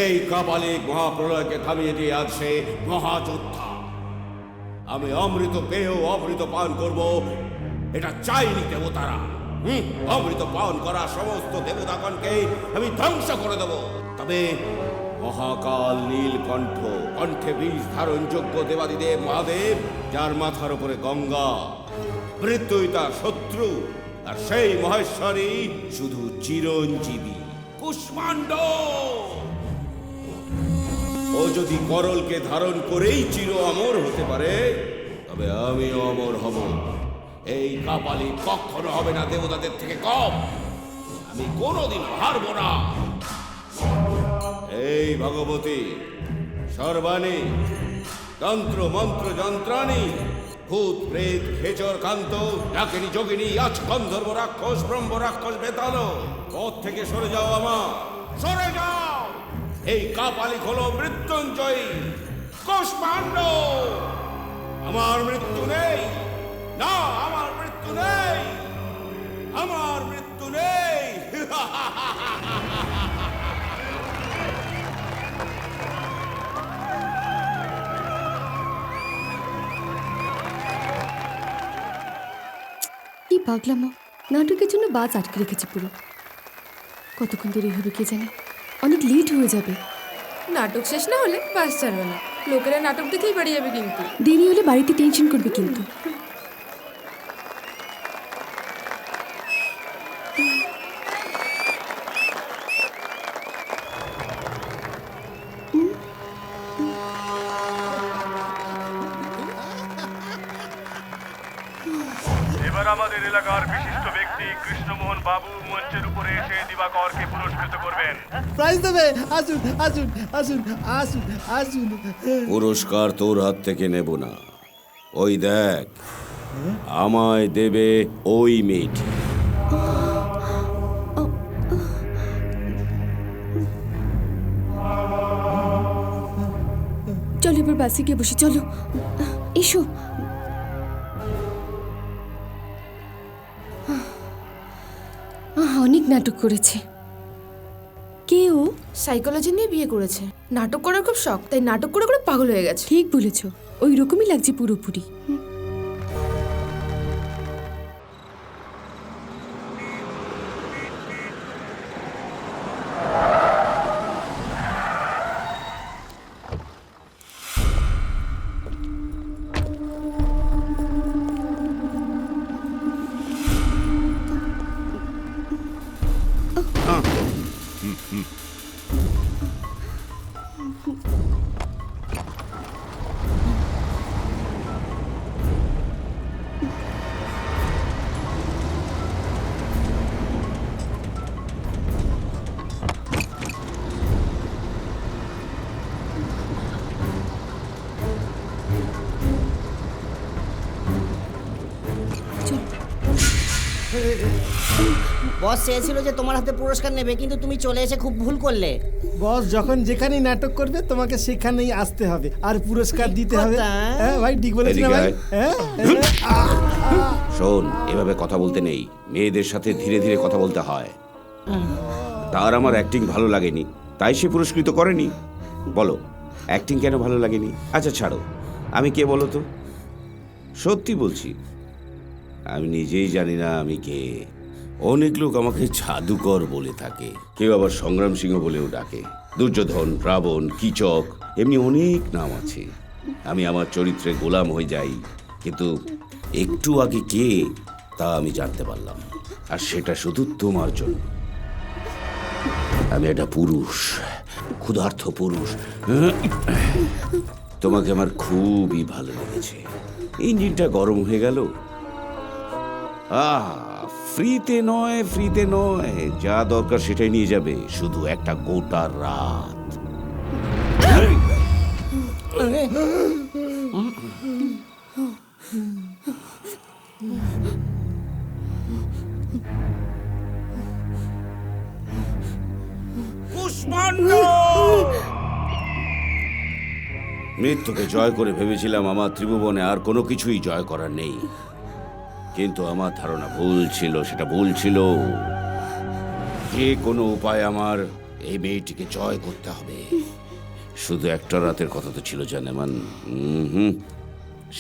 এই কাপালিক মহাপ্রলয়কে থামিয়ে দিয়ে আজ সে মহাযোদ্ধা। আমি অমৃত পেয়েও অমৃত পান করব, এটা চাইনি দেবতারা। অমৃত পান করা সমস্ত দেবতাগণকে আমি ধ্বংস করে দেব। তবে মহাকাল নীলকণ্ঠ, কণ্ঠে বীজ ধারণ যোগ্য দেবাদিদেব মহাদেব, যার মাথার উপরে গঙ্গা, মৃত্যুই তার শত্রু, আর সেই মহেশ্বরী শুধু চিরঞ্জীবী কুষ্মাণ্ড। ও যদি করলকে ধারণ করেই চির অমর হতে পারে, তবে আমিও অমর হব। এই কাপালি কখনো হবে না দেবতাদের থেকে কম। আমি কোনোদিন হারব না। এই ভগবতী, সর্বাণী, তন্ত্র মন্ত্র যন্ত্রাণী, ভূত প্রেত খেচর কান্ত, ডাকিনী যোগিনী, আজ গন্ধর্ব রাক্ষস, ব্রহ্ম রাক্ষস, বেতাল, পথ থেকে সরে যাও আমার, সরে যাও। এই কাপালিক হলো মৃত্যুঞ্জয়ী কুষ্মাণ্ড। আমার মৃত্যু নেই, না আমার মৃত্যু নেই, আমার মৃত্যু নেই। কি পাগলামো, নাটকের জন্য বাস আটকে রেখেছে পুরো। কতক্ষণ দেরি হবে কে জানে, অনেক লেট হয়ে যাবে। নাটক শেষ না হলে বাস ছাড়বে না। লোকেরা নাটক দেখেই বাড়ি যাবে, কিন্তু দেরি হলে বাড়িতে টেনশন করবে কিন্তু। এবার আমাদের এলাকার বিশিষ্ট ব্যক্তি কৃষ্ণমোহন বাবু মঞ্চের উপরে এসে দিবাকরকে পুরস্কৃত করবেন। প্রাইজ দেবে, আসুন আসুন আসুন আসুন আসুন। পুরস্কার তোর হাত থেকে নেব না। ওই দেখ, আমায় দেবে ওই মেয়েটি। চলো এবার বাসে গিয়ে বসি, চলো এসো। অনেক নাটক করেছে। কে ও? সাইকোলজি নিয়ে বিয়ে করেছে। নাটক করার খুব শখ, তাই নাটক করে করে পাগল হয়ে গেছে। ঠিক বলেছ, ওই রকমই লাগছে পুরোপুরি। বস চেয়েছিল যে তোমার হাতে পুরস্কার নেবে, কিন্তু তুমি চলে এসে খুব ভুল করলে। বস যখন যেখানেই নাটক করবে তোমাকে সেখানেই আসতে হবে আর পুরস্কার দিতে হবে। কথা। হ্যাঁ ভাই, ঠিক বলেছি না এদিকে ভাই? আয়। হ্যাঁ শোন, এভাবে কথা বলতে নেই। মেয়েদের সাথে ধীরে ধীরে কথা বলতে হয়। তার আমার অ্যাক্টিং ভালো লাগেনি, তাই সে পুরস্কৃত করেনি। বলো, অ্যাক্টিং কেন ভালো লাগেনি? আচ্ছা ছাড়ো, আমি কে বলো তো? সত্যি বলছি, আমি নিজেই জানি না আমি কে। অনেক লোক আমাকে জাদুকর বলে থাকে, কেউ আবার সংগ্রাম সিংহ বলেও ডাকে, দুর্যোধন, রাবণ, কীচক, এমনি অনেক নাম আছে। আমি আমার চরিত্রে গোলাম হয়ে যাই, কিন্তু একটু আগে কে তা আমি জানতে পারলাম, আর সেটা শুধু তোমার জন্য। আমি একটা পুরুষ, ক্ষুধার্ত পুরুষ। তোমাকে আমার খুবই ভালো লেগেছে। ইঞ্জিনটা গরম হয়ে গেল। ফ্রিতে নয়, ফ্রিতে নয়, যা দরকার সেটাই নিয়ে যাবে, শুধু একটা গোটা রাত। মৃত্যুকে জয় করে ভেবেছিলাম আমার ত্রিভুবনে আর কোনো কিছুই জয় করার নেই, কিন্তু আমার ধারণা ভুল ছিল। সেটা ভুল ছিল। যে কোনো উপায় আমার এই মেয়েটিকে জয় করতে হবে। শুধু একটা রাতের কথা তো ছিল জানেমান,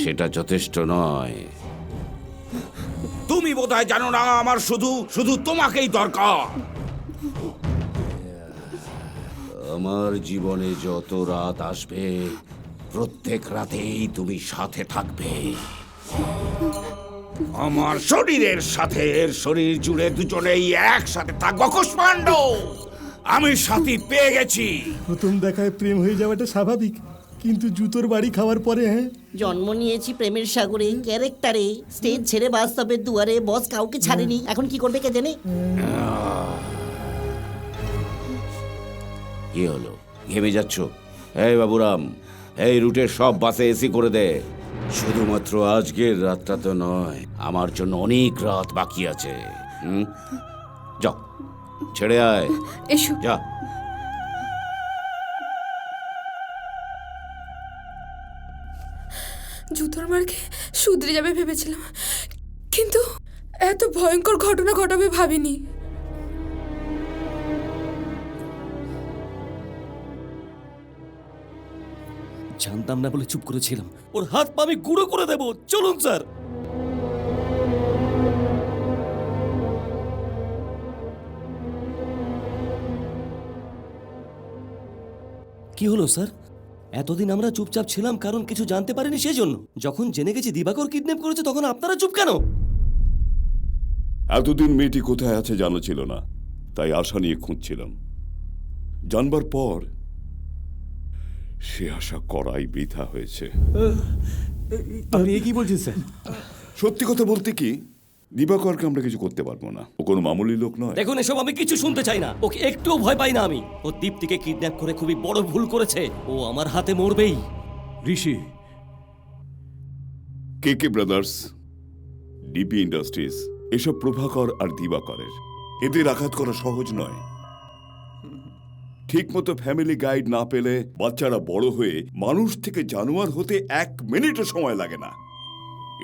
সেটা যথেষ্ট নয়। তুমি বোধহয় জানো না আমার শুধু শুধু তোমাকেই দরকার। আমার জীবনে যত রাত আসবে প্রত্যেক রাতেই তুমি সাথে থাকবে। আমার শরীরের সাথে এর শরীর জুড়ে দুজনেই একসাথে থাকবো। কুষ্মাণ্ড, আমি সাথী পেয়ে গেছি। প্রথম দেখায় প্রেম হয়ে যাওয়াটা স্বাভাবিক, কিন্তু জুতোর বাড়ি খাওয়ার পরে হ্যাঁ। জন্ম নিয়েছি প্রেমের সাগরে, ক্যারেক্টারে, স্টেজ ছেড়ে বাস্তবের দুয়ারে, বস কাউকে ছাড়েনি, এখন কি করবে কে জানে। কি হলো, ঘেমে যাচ্ছ? এই বাবুরাম, এই রুটের সব বাসে এসি করে দে। শুধুমাত্র আজকের রাতটা তো নয়, আমার জন্য অনেক রাত বাকি আছে। যাও, ছেড়ে আয়, এসো। যা। জুতোর মার্কে শুধরে যাবে ভেবেছিলাম, কিন্তু এত ভয়ঙ্কর ঘটনা ঘটাবে ভাবিনি। জানতাম না বলে চুপ করেছিলাম। ওর হাত পা আমি গুঁড়ো করে দেবো। চলুন স্যার। কি হলো স্যার? এতদিন আমরা চুপচাপ ছিলাম কারণ কিছু জানতে পারিনি সেজন্য। যখন জেনে গেছি দিবাকর কিডন্যাপ করেছে তখন আপনারা চুপ কেন? এতদিন মেয়েটি কোথায় আছে জানা ছিল না, তাই আশা নিয়ে খুঁজছিলাম। জানবার পর সে আশা করাই বৃথা হয়েছে। আপনি কি বলছেন স্যার? সত্যি কথা বলতে কি, দিবাকরকে আমরা কিছু করতে পারবো না। ও কোনো মামুলি লোক নয়। দেখুন, এসব আমি কিছু শুনতে চাই না। ওকে একটুও ভয় পাই না আমি। ও দীপ্তিকে কিডন্যাপ করে খুবই বড় ভুল করেছে। ও আমার হাতে মরবেই। ঋষি, কে ব্রাদার্স, ডিপি ইন্ডাস্ট্রিজ, এসব প্রভাকর আর দিবাকরের। এদের আঘাত করা সহজ নয়। ঠিকমতো ফ্যামিলি গাইড না পেলে বাচ্চারা বড় হয়ে মানুষ থেকে জানোয়ার হতে 1 মিনিটও সময় লাগে না।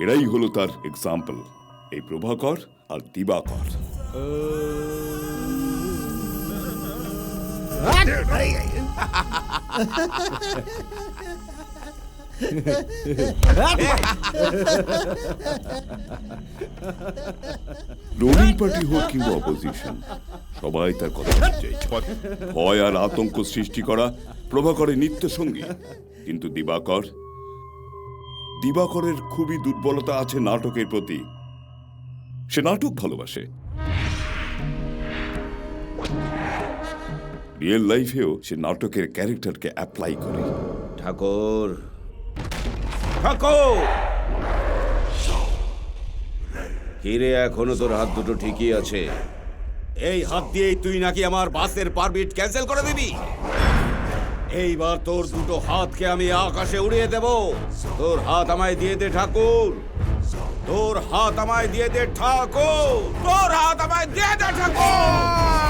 এরাই হলো তার এক্সাম্পল, এই প্রভাকর আর দিবাকর। রুলিং পার্টি হোক কিংবা অপোজিশন, সবাই তার কথা শুনতে চাইছে। ভয় আর আতঙ্ক সৃষ্টি করা প্রভাকরের নিত্য সঙ্গী। কিন্তু দিবাকরের খুবই দুর্বলতা আছে নাটকের প্রতি। সে নাটক ভালোবাসে। রিয়েল লাইফেও সে নাটকের ক্যারেক্টারকে অ্যাপ্লাই করে। ঠাকুর, ঠাকুর, কিরে, এখনো তোর হাত দুটো ঠিকই আছে? এই হাত দিয়েই তুই নাকি আমার বাসের পারমিট ক্যান্সেল করে দিবি? এইবার তোর দুটো হাতকে আমি আকাশে উড়িয়ে দেব। তোর হাত আমায় দিয়ে দে ঠাকুর, তোর হাত আমায় দিয়ে দে ঠাকুর, তোর হাত আমায় দিয়ে দে ঠাকুর।